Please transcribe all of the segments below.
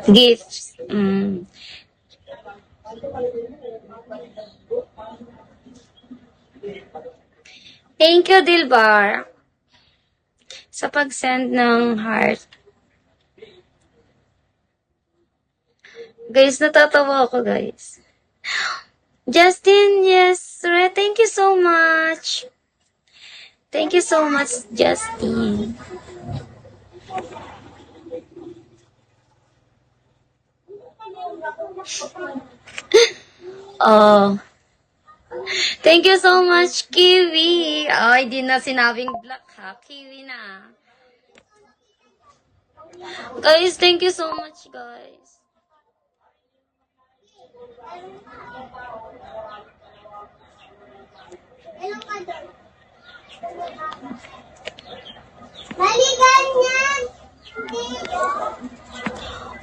Gifts. Thank you, Dilbar, sa pag-send ng heart. Guys, natatawa ako, guys. Justin, yes, thank you so much. Thank you so much, Justin. Oh. Thank you so much, Kiwi. Ay, di na sinabing black, ha? Kiwi na. Guys, thank you so much, guys.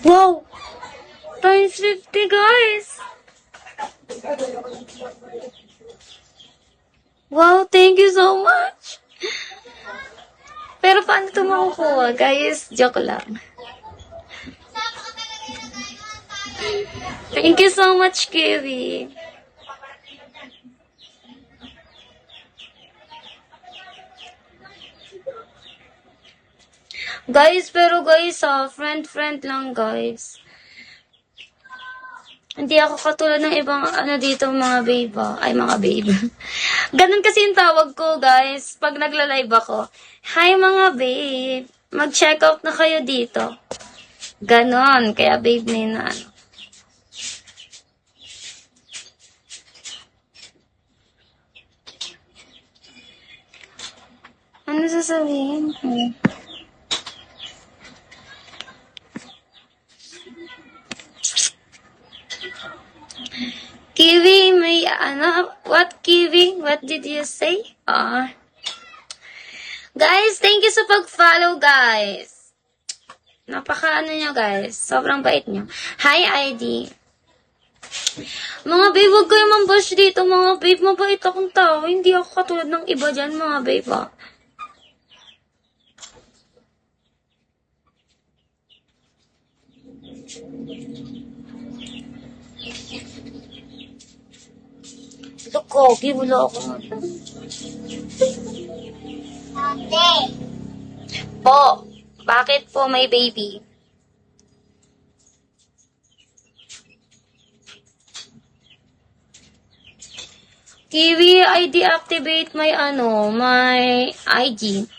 Wow! Times 50, guys! Wow, thank you so much! Pero paano ito makukuha, guys? Joke lang. Thank you so much, Kiwi. Guys, pero guys, friend lang, guys. Hindi ako katulad ng ibang, dito, mga babe, Ay, mga babe. Ganun kasi yung tawag ko, guys, pag nagla-live ako. Hi, mga babe. Mag-check out na kayo dito. Ganon, kaya babe na yun, Ano sasabihin? Kiwi, may what Kiwi? What did you say? Guys, thank you sa pag-follow, guys. Nyo, guys. Sobrang bait nyo. Hi, ID. Mga babe, huwag kayo mambash dito, mga babe. Mabait akong tao. Hindi ako katulad ng iba dyan, mga babe, Loko, wala ako. Ate. Po, bakit po may baby? Kiwi, I deactivate my my IG.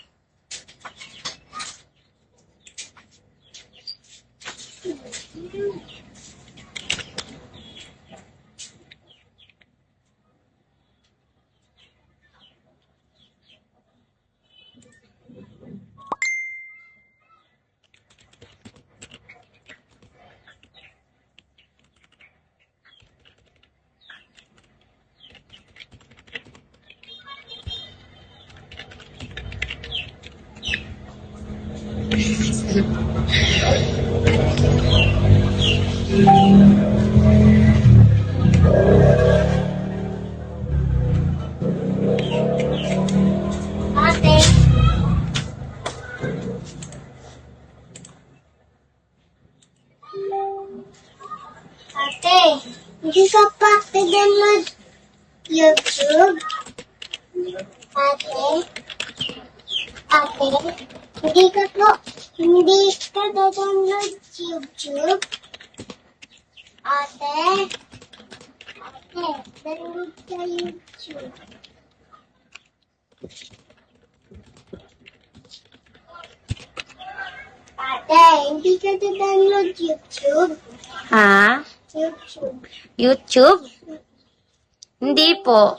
Ate, hindi ka pa mag YouTube? Ate, hindi ka download YouTube? Ate, download ka YouTube. Ate, hindi ka download YouTube? Ha? YouTube. YouTube? Hindi po.